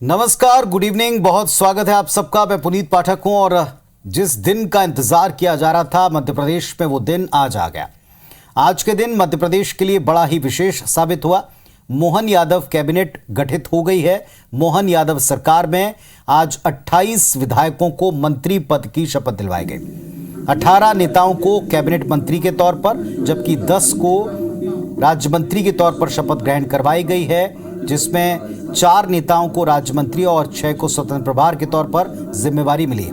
नमस्कार, good evening. बहुत स्वागत है आप सबका। मैं पुनीत पाठक हूं और जिस दिन का इंतजार किया जा रहा था मध्य प्रदेश में, वो दिन आज आ गया। आज के दिन मध्य प्रदेश के लिए बड़ा ही विशेष साबित हुआ। मोहन यादव कैबिनेट गठित हो गई है। मोहन यादव सरकार में आज 28 विधायकों को मंत्री पद की शपथ दिलवाई गई। 18 नेताओं को कैबिनेट मंत्री के तौर पर, जबकि 10 को राज्य मंत्री के तौर पर शपथ ग्रहण करवाई गई है, जिसमें 4 नेताओं को राज्य मंत्री और 6 को स्वतंत्र प्रभार के तौर पर जिम्मेवारी मिली।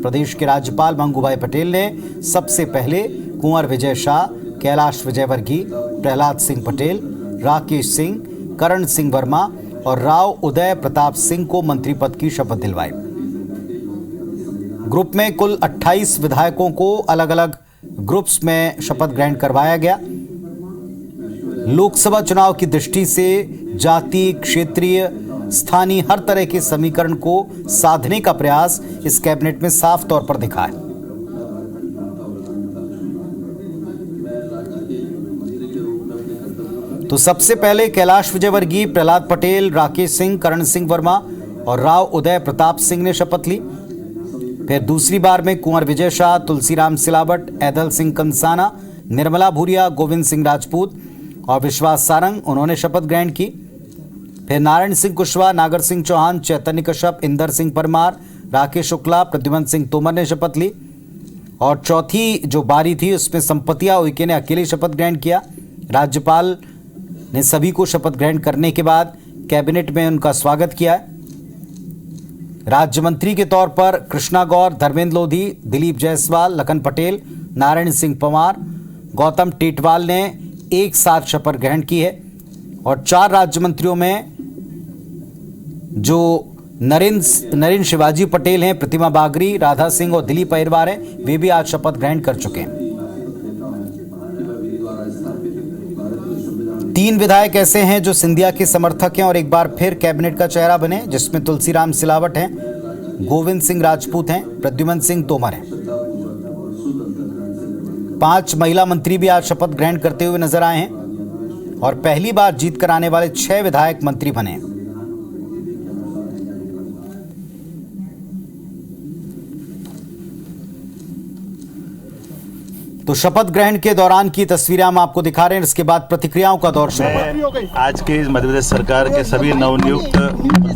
प्रदेश के राज्यपाल मंगूभाई पटेल ने सबसे पहले कुंवर विजय शाह, कैलाश विजयवर्गीय, प्रहलाद सिंह पटेल, राकेश सिंह, करण सिंह वर्मा और राव उदय प्रताप सिंह को मंत्री पद की शपथ दिलवाई। ग्रुप में कुल 28 विधायकों को अलग अलग ग्रुप्स में शपथ ग्रहण करवाया गया। लोकसभा चुनाव की दृष्टि से जाति, क्षेत्रीय, स्थानीय हर तरह के समीकरण को साधने का प्रयास इस कैबिनेट में साफ तौर पर दिखा है। तो सबसे पहले कैलाश विजयवर्गीय, प्रहलाद पटेल, राकेश सिंह, करण सिंह वर्मा और राव उदय प्रताप सिंह ने शपथ ली। फिर दूसरी बार में कुंवर विजय शाह, तुलसीराम सिलावट, ऐदल सिंह कंसाना, निर्मला भूरिया, गोविंद सिंह राजपूत और विश्वास सारंग, उन्होंने शपथ ग्रहण की। फिर नारायण सिंह कुशवाहा, नागर सिंह चौहान, चैतन्य कश्यप, इंदर सिंह परमार, राकेश शुक्ला, प्रद्युमन सिंह तोमर ने शपथ ली। और चौथी जो बारी थी उसमें संपतिया उइके ने अकेले शपथ ग्रहण किया। राज्यपाल ने सभी को शपथ ग्रहण करने के बाद कैबिनेट में उनका स्वागत किया। राज्य मंत्री के तौर पर कृष्णा गौर, धर्मेंद्र लोधी, दिलीप जायसवाल, लखन पटेल, नारायण सिंह परमार, गौतम टेटवाल ने एक साथ शपथ ग्रहण की है। और 4 राज्य मंत्रियों में जो नरेंद्र शिवाजी पटेल हैं, प्रतिमा बागरी, राधा सिंह और दिलीप अहिरवार हैं, वे भी आज शपथ ग्रहण कर चुके हैं। 3 विधायक ऐसे हैं जो सिंधिया के समर्थक हैं और एक बार फिर कैबिनेट का चेहरा बने, जिसमें तुलसीराम सिलावट हैं, गोविंद सिंह राजपूत हैं, प्रद्युमन सिंह तोमर हैं। 5 महिला मंत्री भी आज शपथ ग्रहण करते हुए नजर आए हैं और पहली बार जीत कर आने वाले 6 विधायक मंत्री बने। तो शपथ ग्रहण के दौरान की तस्वीरें हम आपको दिखा रहे हैं। इसके बाद प्रतिक्रियाओं का दौर शुरू हुआ। आज के मध्य प्रदेश सरकार के सभी नवनियुक्त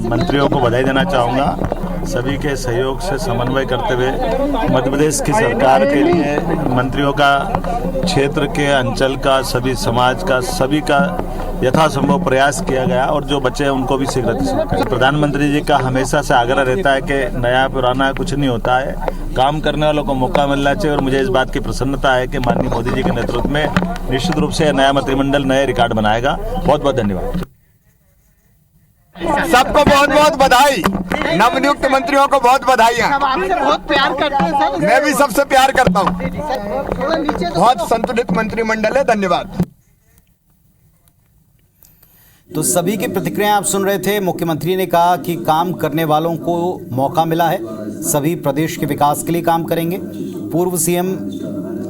मंत्रियों को बधाई देना चाहूँगा। सभी के सहयोग से समन्वय करते हुए मध्य प्रदेश की सरकार के लिए मंत्रियों का, क्षेत्र के, अंचल का, सभी समाज का, सभी का यथासंभव प्रयास किया गया और जो बच्चे हैं उनको भी शीघ्र। प्रधानमंत्री जी का हमेशा से आग्रह रहता है कि नया पुराना कुछ नहीं होता है, काम करने वालों को मौका मिलना चाहिए और मुझे इस बात की प्रसन्नता है कि माननीय मोदी जी के नेतृत्व में निश्चित रूप से नया मंत्रिमंडल नए रिकॉर्ड बनाएगा। बहुत बहुत धन्यवाद। सबको बहुत बहुत बधाई। नवनियुक्त मंत्रियों को बहुत बधाइयाँ। बहुत प्यार करते हैं सर। मैं भी सबसे प्यार करता हूँ। बहुत संतुलित मंत्रिमंडल है। धन्यवाद। तो सभी की प्रतिक्रिया आप सुन रहे थे। मुख्यमंत्री ने कहा कि काम करने वालों को मौका मिला है, सभी प्रदेश के विकास के लिए काम करेंगे। पूर्व सीएम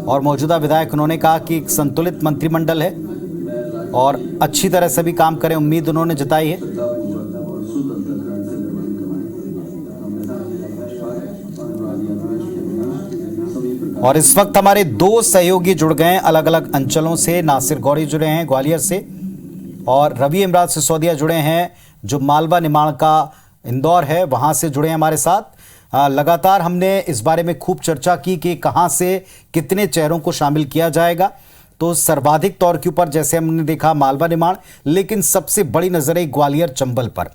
और मौजूदा विधायक, उन्होंने कहा कि एक संतुलित मंत्रिमंडल है और अच्छी तरह से भी काम करें, उम्मीद उन्होंने जताई है। और इस वक्त हमारे 2 सहयोगी जुड़ गए हैं अलग अलग अंचलों से। नासिर गौरी जुड़े हैं ग्वालियर से और रवि इमराज सिसोदिया जुड़े हैं जो मालवा निमाड़ का इंदौर है, वहां से जुड़े हैं हमारे साथ। लगातार हमने इस बारे में खूब चर्चा की कि कहां से कितने चेहरों को शामिल किया जाएगा। तो सर्वाधिक तौर के ऊपर जैसे हमने देखा मालवा निमाड़, लेकिन सबसे बड़ी नजर है ग्वालियर चंबल पर।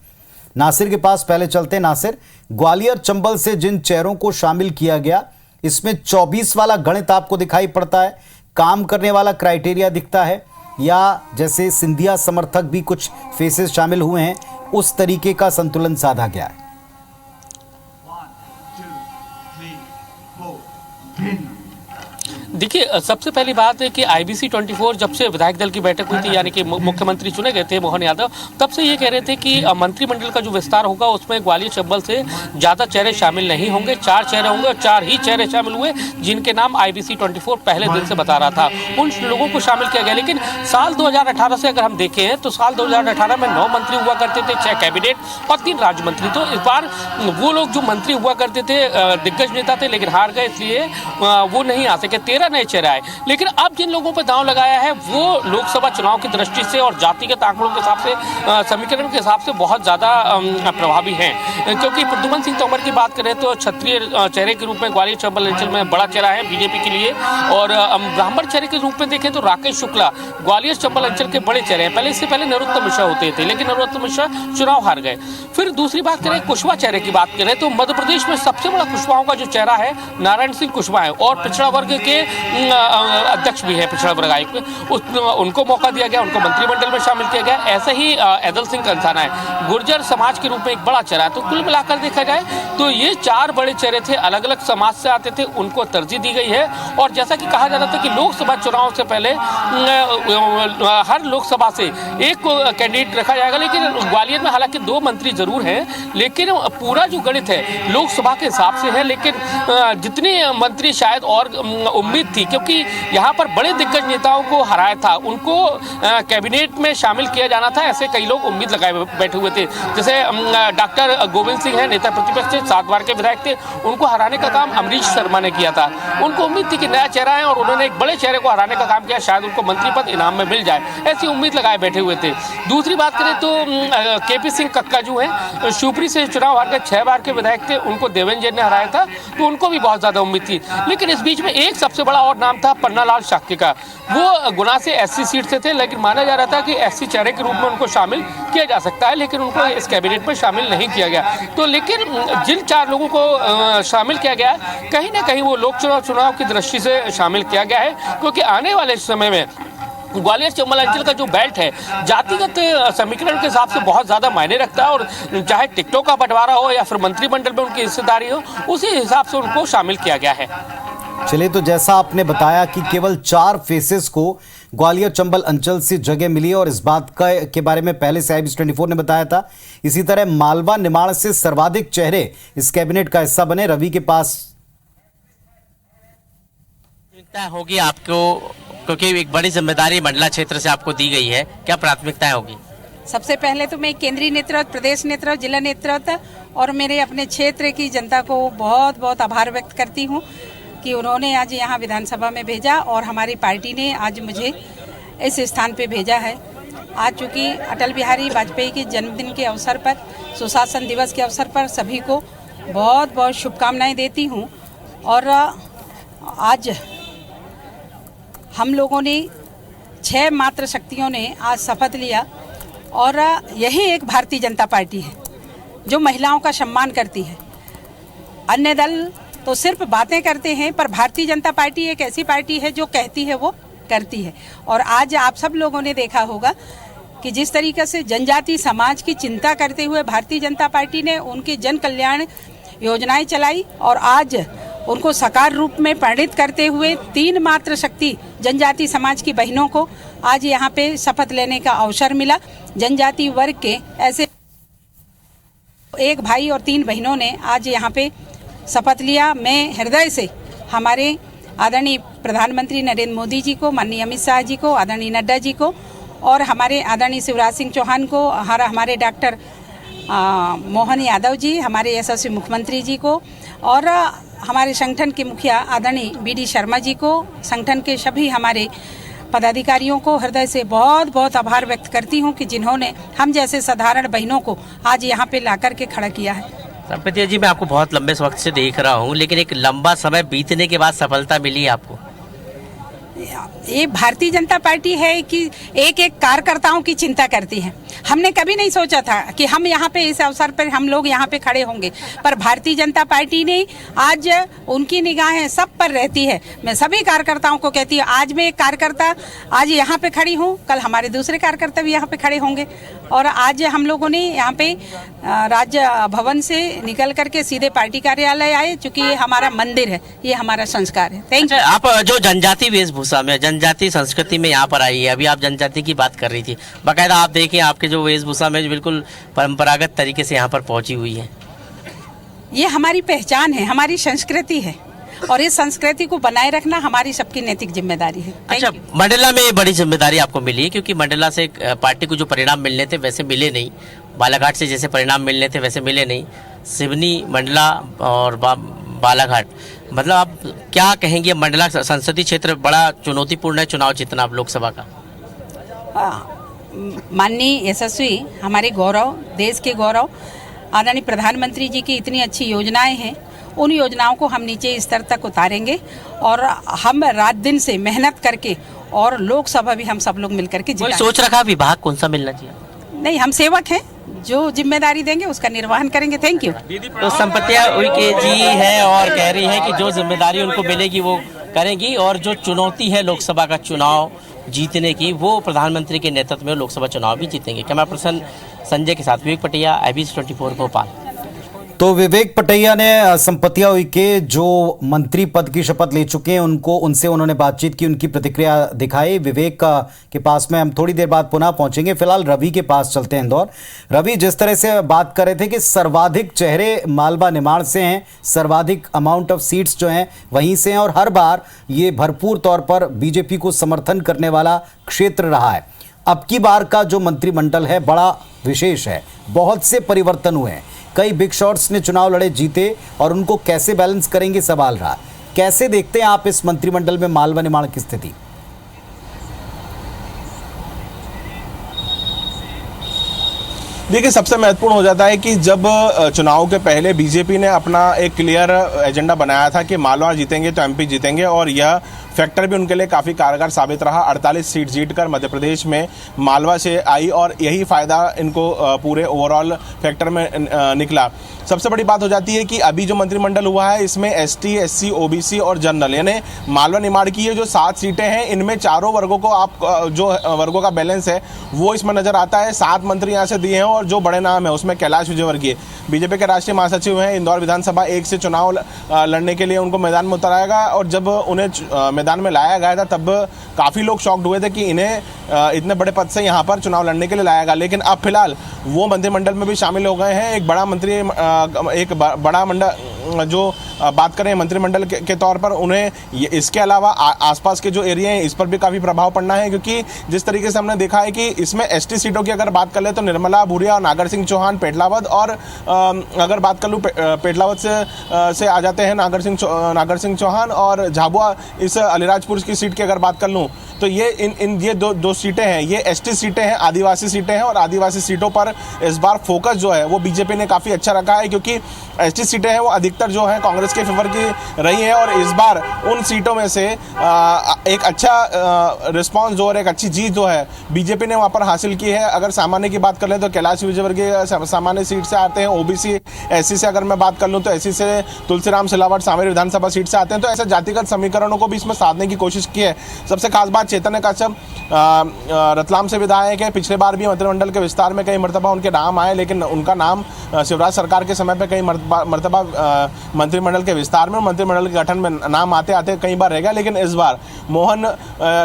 नासिर के पास पहले चलते हैं। नासिर, ग्वालियर चंबल से जिन चेहरों को शामिल किया गया, इसमें 24 वाला गणित आपको दिखाई पड़ता है, काम करने वाला क्राइटेरिया दिखता है, या जैसे सिंधिया समर्थक भी कुछ फेसेस शामिल हुए हैं, उस तरीके का संतुलन साधा गया है? देखिए, सबसे पहली बात है कि IBC 24 जब से विधायक दल की बैठक हुई थी, यानी कि मुख्यमंत्री चुने गए थे मोहन यादव, तब से ये कह रहे थे कि मंत्रिमंडल का जो विस्तार होगा उसमें ग्वालियर चंबल से ज़्यादा चेहरे शामिल नहीं होंगे। 4 चेहरे होंगे और 4 ही चेहरे शामिल हुए जिनके नाम IBC 24 पहले दिन से बता रहा था। उन लोगों को शामिल किया गया। लेकिन साल 2018 से अगर हम देखें तो साल 2018 में 9 मंत्री हुआ करते थे, 6 कैबिनेट और 3 राज्य मंत्री। तो इस बार वो लोग जो मंत्री हुआ करते थे दिग्गज नेता थे, लेकिन हार गए, इसलिए वो नहीं आ सके। 13 नए चेहरे आए। लेकिन अब जिन लोगों पर दांव लगाया है वो लोकसभा चुनाव की दृष्टि से और जातिगत आंकड़ों के हिसाब से, समीकरण के हिसाब से बहुत ज़्यादा प्रभावी हैं। क्योंकि प्रद्युमन सिंह तोमर की बात करें तो क्षत्रिय चेहरे के रूप में ग्वालियर चंबल अंचल में बड़ा चेहरा है बीजेपी के लिए। और ब्राह्मण चेहरे के रूप में देखें तो राकेश शुक्ला ग्वालियर चंबल अंचल के बड़े चेहरे हैं। इससे पहले नरोत्तम मिश्रा होते थे, लेकिन नरोत्तम मिश्रा चुनाव हार गए। फिर दूसरी बात करें कुशवाहा चेहरे की बात करें तो मध्य प्रदेश में सबसे बड़ा कुशवाहाओं का जो चेहरा है नारायण सिंह कुशवाहा है और पिछड़ा वर्ग के अध्यक्ष भी है पिछड़ा वर्ग आयोग, उनको मौका दिया गया, उनको मंत्रिमंडल में शामिल किया गया। ऐसे ही ऐदल सिंह कंसाना है, गुर्जर समाज के रूप में एक बड़ा चेहरा है। तो कुल मिलाकर देखा जाए तो ये 4 बड़े चेहरे थे, अलग अलग समाज से आते थे, उनको तरजीह दी गई है। और जैसा कि कहा जा रहा था कि लोकसभा चुनाव से पहले हर लोकसभा से एक कैंडिडेट रखा जाएगा। लेकिन ग्वालियर में हालांकि 2 मंत्री जरूर हैं, लेकिन पूरा जो गणित है लोकसभा के हिसाब से है। लेकिन जितने मंत्री शायद और उम्मीद थी, क्योंकि यहाँ पर बड़े दिग्गज नेताओं को हराया था, उनको कैबिनेट में शामिल किया जाना था, ऐसे कई लोग उम्मीद लगाए बैठे हुए थे। जैसे डॉक्टर गोविंद सिंह है, नेता प्रतिपक्ष थे, 7 बार के विधायक थे, उनको हराने का काम अमरीश शर्मा ने किया था। उनको उम्मीद थी कि नया चेहरा है और उन्होंने एक बड़े चेहरे को हराने का काम किया, शायद उनको मंत्री पद इनाम में मिल जाए, ऐसी उम्मीद लगाए बैठे हुए थे। दूसरी बात करें तो KP सिंह कक्का जो है शिवपुरी से चुनाव हार के 6 बार के विधायक थे, उनको देवेंद्र जैन ने हराया था, तो उनको भी बहुत ज्यादा उम्मीद थी। लेकिन इस बीच में एक सबसे बड़ा और नाम था पन्नालाल शाक्य का। वो गुना से SC सीट से थे, लेकिन माना जा रहा था कि SC चेहरे के रूप में उनको शामिल किया जा सकता है, लेकिन उनको इस कैबिनेट में शामिल नहीं किया गया। तो लेकिन जिन 4 लोगों को शामिल किया गया है, कहीं ना कहीं वो लोक चुनाव की दृष्टि से शामिल किया गया है, क्योंकि आने वाले समय में ग्वालियर चंबल अंचल का जो बेल्ट है जातिगत समीकरण के हिसाब से बहुत ज्यादा मायने रखता है। और चाहे टिकटों का बंटवारा हो या फिर मंत्रिमंडल में उनकी हिस्सेदारी हो, उसी हिसाब से उनको शामिल किया गया है। चलिए, तो जैसा आपने बताया कि केवल 4 फेसेस को ग्वालियर चंबल अंचल से जगह मिली और इस बात के बारे में पहले से IBC 24 ने बताया था। इसी तरह मालवा निमाड़ से सर्वाधिक चेहरे इस कैबिनेट का हिस्सा बने। रवि के पास होगी आपको, क्योंकि एक बड़ी जिम्मेदारी मंडला क्षेत्र से आपको दी गई है, क्या प्राथमिकताएं होगी? सबसे पहले तो मैं केंद्रीय नेतृत्व, प्रदेश नेतृत्व, जिला नेतृत्व और मेरे अपने क्षेत्र की जनता को बहुत बहुत आभार व्यक्त करती हूँ कि उन्होंने आज यहाँ विधानसभा में भेजा और हमारी पार्टी ने आज मुझे इस स्थान पे भेजा है। आज चूँकि अटल बिहारी वाजपेयी के जन्मदिन के अवसर पर, सुशासन दिवस के अवसर पर सभी को बहुत बहुत शुभकामनाएं देती हूँ। और आज हम लोगों ने 6 मात्र शक्तियों ने आज शपथ लिया और यही एक भारतीय जनता पार्टी है जो महिलाओं का सम्मान करती है। अन्य दल तो सिर्फ बातें करते हैं, पर भारतीय जनता पार्टी एक ऐसी पार्टी है जो कहती है वो करती है। और आज आप सब लोगों ने देखा होगा कि जिस तरीके से जनजाति समाज की चिंता करते हुए भारतीय जनता पार्टी ने उनकी जन कल्याण योजनाएं चलाई और आज उनको साकार रूप में परिणित करते हुए 3 मात्र शक्ति जनजाति समाज की बहनों को आज यहाँ पे शपथ लेने का अवसर मिला। जनजाति वर्ग के ऐसे 1 भाई और 3 बहनों ने आज यहाँ पे शपथ लिया। मैं हृदय से हमारे आदरणीय प्रधानमंत्री नरेंद्र मोदी जी को, माननीय अमित शाह जी को, आदरणीय नड्डा जी को और हमारे आदरणीय शिवराज सिंह चौहान को, हमारे डॉक्टर मोहन यादव जी, हमारे यशस्वी मुख्यमंत्री जी को और हमारे संगठन के मुखिया आदरणीय BD शर्मा जी को, संगठन के सभी हमारे पदाधिकारियों को हृदय से बहुत बहुत आभार व्यक्त करती हूं कि जिन्होंने हम जैसे साधारण बहनों को आज यहां पे लाकर के खड़ा किया है। संपतिया जी, मैं आपको बहुत लंबे वक्त से देख रहा हूं, लेकिन एक लंबा समय बीतने के बाद सफलता मिली आपको। ये भारतीय जनता पार्टी है कि एक एक कार्यकर्ताओं की चिंता करती है। हमने कभी नहीं सोचा था कि हम यहाँ पे इस अवसर पर हम लोग यहाँ पे खड़े होंगे, पर भारतीय जनता पार्टी ने आज उनकी निगाहें सब पर रहती है। मैं सभी कार्यकर्ताओं को कहती हूँ, आज मैं एक कार्यकर्ता आज यहाँ पे खड़ी हूँ, कल हमारे दूसरे कार्यकर्ता भी यहाँ पे खड़े होंगे। और आज हम लोगों ने यहाँ पे राज्य भवन से निकल करके सीधे पार्टी कार्यालय आए, चूंकि ये हमारा मंदिर है, ये हमारा संस्कार है। Thank you. आप जो जनजाति वेशभूषा में, जनजाति संस्कृति में यहाँ पर आई है, अभी आप जनजाति की बात कर रही थी, बाकायदा आप देखिए आपके जो वेशभूषा में बिल्कुल परंपरागत तरीके से यहाँ पर पहुंची हुई है। ये हमारी पहचान है, हमारी संस्कृति है, और इस संस्कृति को बनाए रखना हमारी सबकी नैतिक जिम्मेदारी है। अच्छा, मंडला में बड़ी जिम्मेदारी आपको मिली है, क्योंकि मंडला से पार्टी को जो परिणाम मिलने थे वैसे मिले नहीं, बालाघाट से जैसे परिणाम मिलने थे वैसे मिले नहीं, सिवनी, मंडला और बालाघाट, मतलब आप क्या कहेंगे? मंडला संसदीय क्षेत्र बड़ा चुनौतीपूर्ण है चुनाव जीतना आप लोकसभा का। माननीय यशस्वी, हमारे गौरव, देश के गौरव आदरणीय प्रधानमंत्री जी की इतनी अच्छी योजनाएं हैं, उन योजनाओं को हम नीचे स्तर तक उतारेंगे और हम रात दिन से मेहनत करके, और लोकसभा भी हम सब लोग मिलकर के कोई सोच रखा विभाग कौन सा मिलना चाहिए? नहीं, हम सेवक हैं, जो जिम्मेदारी देंगे उसका निर्वहन करेंगे। Thank you. तो संपत्तियां उनके जी है और कह रही है कि जो जिम्मेदारी उनको मिलेगी वो करेंगी, और जो चुनौती है लोकसभा का चुनाव जीतने की, वो प्रधानमंत्री के नेतृत्व में लोकसभा चुनाव भी जीतेंगे। कैमरा पर्सन संजय के साथ विवेक पटिया, IBC 24 भोपाल। तो विवेक पटैया ने संपत्तिया उइके जो मंत्री पद की शपथ ले चुके हैं उनसे उन्होंने बातचीत की, उनकी प्रतिक्रिया दिखाई। विवेक के पास में हम थोड़ी देर बाद पुनः पहुंचेंगे। फिलहाल रवि के पास चलते हैं इंदौर। रवि, जिस तरह से बात कर रहे थे कि सर्वाधिक चेहरे मालवा निमाड़ से हैं, सर्वाधिक अमाउंट ऑफ सीट्स जो हैं वहीं से हैं, और हर बार ये भरपूर तौर पर बीजेपी को समर्थन करने वाला क्षेत्र रहा है। अब की बार का जो मंत्रिमंडल है बड़ा विशेष है, बहुत से परिवर्तन हुए हैं, कई बिग शॉट्स ने चुनाव लड़े, जीते, और उनको कैसे बैलेंस करेंगे सवाल रहा। कैसे देखते हैं आप इस मंत्रिमंडल में मालवा निमाड़ की स्थिति? देखिए, सबसे महत्वपूर्ण हो जाता है कि जब चुनाव के पहले बीजेपी ने अपना एक क्लियर एजेंडा बनाया था कि मालवा जीतेंगे तो MP जीतेंगे, और यह फैक्टर भी उनके लिए काफ़ी कारगर साबित रहा। 48 सीट जीतकर मध्य प्रदेश में मालवा से आई, और यही फ़ायदा इनको पूरे ओवरऑल फैक्टर में निकला। सबसे बड़ी बात हो जाती है कि अभी जो मंत्रिमंडल हुआ है इसमें ST, SC, OBC और जनरल, यानी मालवा निमाड़ की ये जो 7 सीटें हैं, इनमें चारों वर्गों को आप जो वर्गों का बैलेंस है वो इसमें नज़र आता है। 7 मंत्री यहाँ से दिए हैं, और जो बड़े नाम है उसमें कैलाश विजयवर्गीय बीजेपी के राष्ट्रीय महासचिव हैं। इंदौर विधानसभा 1 से चुनाव लड़ने के लिए उनको मैदान में उताराएगा, और जब उन्हें मैदान में लाया गया था तब काफ़ी लोग शॉक्ड हुए थे कि इन्हें इतने बड़े पद से यहाँ पर चुनाव लड़ने के लिए लाया गया। लेकिन अब फिलहाल वो मंत्रिमंडल में भी शामिल हो गए हैं। एक बड़ा मंत्री, एक बड़ा मंडल जो बात करें मंत्रिमंडल के तौर पर, उन्हें इसके अलावा आसपास के जो एरिया हैं इस पर भी काफ़ी प्रभाव पड़ना है, क्योंकि जिस तरीके से हमने देखा है कि इसमें ST सीटों की अगर बात कर ले तो निर्मला भूरिया और नागर सिंह चौहान पेटलावद, और अगर बात कर लूँ पेटलावद से आ जाते हैं नागर सिंह चौहान और झाबुआ, इस अलीराजपुर की सीट की अगर बात कर लूँ तो ये दो सीटें हैं, ये ST सीटें हैं, आदिवासी सीटें हैं, और आदिवासी सीटों पर इस बार फोकस जो है वो बीजेपी ने काफ़ी अच्छा रखा है, क्योंकि ST सीटें हैं वो अधिकतर जो है कांग्रेस के फेवर की रही है, और इस बार उन सीटों में से एक अच्छा रिस्पांस जो, और एक अच्छी जीत जो है बीजेपी ने वहाँ पर हासिल की है। अगर सामान्य की बात कर लें तो कैलाश विजयवर्गीय सामान्य सीट से आते हैं, OBC SC से अगर मैं बात कर लूँ तो SC से तुलसीराम सिलावट सावेरी विधानसभा सीट से आते हैं। तो ऐसे जातिगत समीकरणों को भी इसमें साधने की कोशिश की है। सबसे खास बात, चैतन्य काश्यप रतलाम से विधायक है, पिछले बार भी मंत्रिमंडल के विस्तार में कई मरतबा उनके नाम आए, लेकिन उनका नाम शिवराज सरकार के समय पर कई मरतबा मंत्रिमंडल के विस्तार में, मंत्रिमंडल के गठन में नाम आते आते कई बार रह गया। लेकिन इस बार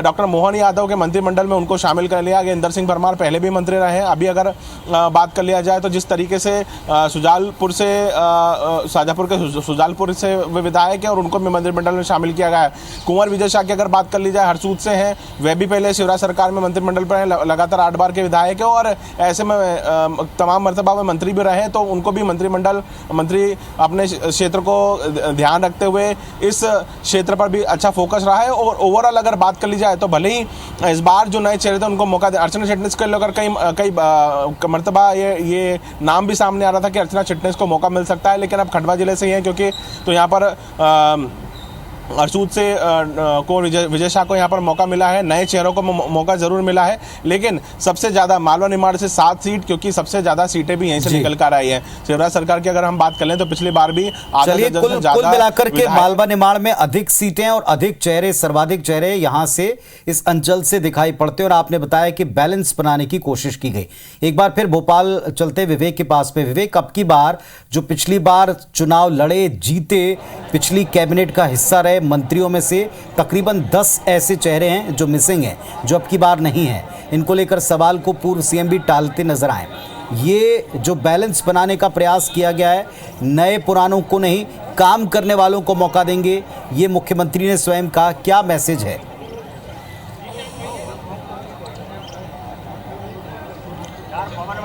डॉक्टर मोहन यादव के मंत्रिमंडल में उनको शामिल कर लिया गया। इंदर सिंह परमार पहले भी मंत्री रहे हैं। अभी अगर बात कर लिया जाए तो जिस तरीके से सुजालपुर से शाजापुर के सुजालपुर से वे विधायक है और उनको भी मंत्रिमंडल में शामिल किया गया है। कुंवर विजय शाह की अगर बात कर ली जाए, हरसूद से हैं, वे भी पहले शिवराज सरकार में मंत्रिमंडल पर लगातार 8 बार के विधायक है, और ऐसे में तमाम मरतबा में मंत्री भी रहे, तो उनको भी मंत्री अपने क्षेत्र को ध्यान रखते हुए इस क्षेत्र पर भी अच्छा फोकस रहा है। और ओवरऑल अगर बात कर ली जाए तो भले ही इस बार जो नए चेहरे थे उनको मौका दे, अर्चना चिटनिस को लेकर कई मरतबा ये नाम भी सामने आ रहा था कि अर्चना चिटनिस को मौका मिल सकता है, लेकिन अब खंडवा जिले से ही है, क्योंकि तो यहाँ पर अरसूद से को विजय शाह को यहाँ पर मौका मिला है, नए चेहरों को मौका जरूर मिला है, लेकिन सबसे ज्यादा मालवा निमाड़ से 7 सीट, क्योंकि सबसे ज्यादा सीटें भी यहीं से निकल कर आई हैं। शिवराज सरकार की अगर हम बात कर लें तो पिछली बार भी कुल मिलाकर के मालवा निमाड़ में अधिक सीटें और अधिक चेहरे, सर्वाधिक चेहरे यहां से इस अंचल से दिखाई पड़ते और आपने बताया कि बैलेंस बनाने की कोशिश की गई। एक बार फिर भोपाल चलते विवेक के पास पे। विवेक, अब की बार जो पिछली बार चुनाव लड़े, जीते, पिछली कैबिनेट का हिस्सा रहे मंत्रियों में से तकरीबन 10 ऐसे चेहरे हैं जो मिसिंग हैं, जो अब की बार नहीं है। इनको लेकर सवाल को पूर्व सीएम भी टालते नजर आए। ये जो बैलेंस बनाने का प्रयास किया गया है, नए पुरानों को नहीं, काम करने वालों को मौका देंगे, ये मुख्यमंत्री ने स्वयं कहा, क्या मैसेज है?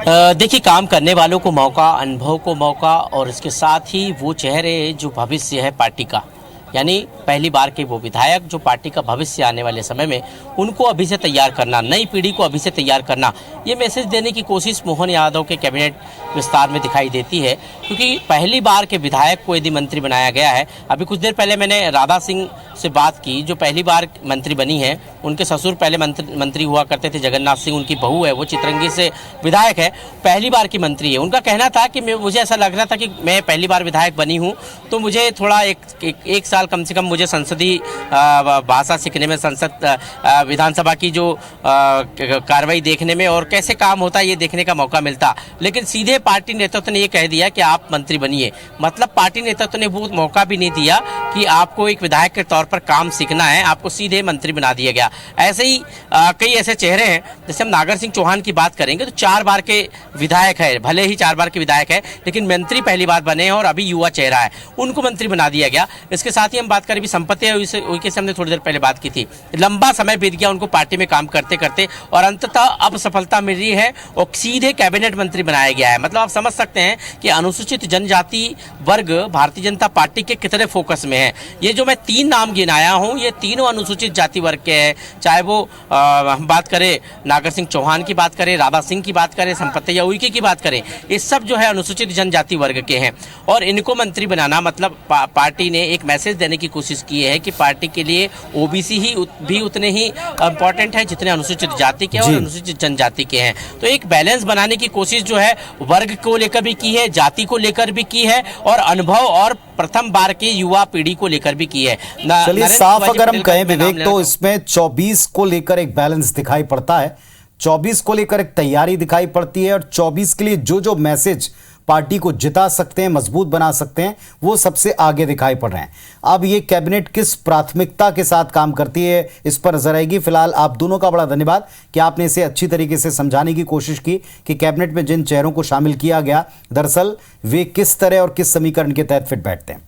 देखिए, काम करने वालों को मौका, अनुभव को मौका, और इसके साथ ही वो चेहरे जो भविष्य है पार्टी का, यानी पहली बार के वो विधायक जो पार्टी का भविष्य आने वाले समय में, उनको अभी से तैयार करना, नई पीढ़ी को अभी से तैयार करना, ये मैसेज देने की कोशिश मोहन यादव के कैबिनेट विस्तार में दिखाई देती है। क्योंकि पहली बार के विधायक को यदि मंत्री बनाया गया है, अभी कुछ देर पहले मैंने राधा सिंह से बात की जो पहली बार मंत्री बनी है, उनके ससुर पहले मंत्री हुआ करते थे, जगन्नाथ सिंह उनकी बहू है, वो चित्रंगी से विधायक है, पहली बार की मंत्री है। उनका कहना था कि मुझे ऐसा लग रहा था कि मैं पहली बार विधायक बनी हूँ, तो मुझे थोड़ा एक साल कम से कम मुझे संसदीय भाषा सीखने में, संसद विधानसभा की जो कार्रवाई देखने में और कैसे काम होता है ये देखने का मौका मिलता। लेकिन सीधे पार्टी नेतृत्व ने ये कह दिया कि आप मंत्री बनिए। मतलब पार्टी नेतृत्व ने वो मौका भी नहीं दिया कि आपको एक विधायक के तौर पर काम सीखना है, आपको सीधे मंत्री बना दिया गया। ऐसे ही कई ऐसे चेहरे हैं, जैसे हम नागर सिंह चौहान की बात करेंगे तो 4 बार के विधायक है, भले ही 4 बार के विधायक है, लेकिन मंत्री पहली बार बने हैं और अभी युवा चेहरा है, उनको मंत्री बना दिया गया। इसके साथ ही हम बात करें भी संपत्ति है, उनके से हमने थोड़ी देर पहले बात की थी, लंबा समय बीत गया उनको पार्टी में काम करते करते, और अंततः अब सफलता मिल रही है और सीधे कैबिनेट मंत्री बनाया गया है। मतलब आप समझ सकते हैं कि अनुसूचित जनजाति वर्ग भारतीय जनता पार्टी के कितने फोकस में है। ये जो मैं 3 नाम गिनाया हूं, ये तीनों अनुसूचित जाति वर्ग के हैं, चाहे वो हम बात करें नागर सिंह चौहान की बात करें, राधा सिंह की बात करें, संपत्ति उइके की बात करें, ये सब जो है अनुसूचित जनजाति वर्ग के हैं। और इनको मंत्री बनाना मतलब पार्टी ने एक मैसेज देने की कोशिश की है कि पार्टी के लिए ओबीसी भी उतने ही इंपॉर्टेंट है जितने अनुसूचित जाति के और अनुसूचित जनजाति के हैं। तो एक बैलेंस बनाने की कोशिश जो है वर्ग को लेकर भी की है, जाति को लेकर भी की है, और अनुभव और प्रथम बार की युवा पीढ़ी को लेकर भी की है। चलिए, साफ अगर हम कहें विवेक, तो इसमें 24 को लेकर एक बैलेंस दिखाई पड़ता है, 24 को लेकर एक तैयारी दिखाई पड़ती है, और 24 के लिए जो मैसेज पार्टी को जिता सकते हैं, मजबूत बना सकते हैं, वो सबसे आगे दिखाई पड़ रहे हैं। अब ये कैबिनेट किस प्राथमिकता के साथ काम करती है, इस पर नजर आएगी। फिलहाल आप दोनों का बड़ा धन्यवाद कि आपने इसे अच्छी तरीके से समझाने की कोशिश की कि कैबिनेट में जिन चेहरों को शामिल किया गया, दरअसल वे किस तरह और किस समीकरण के तहत फिट बैठते हैं।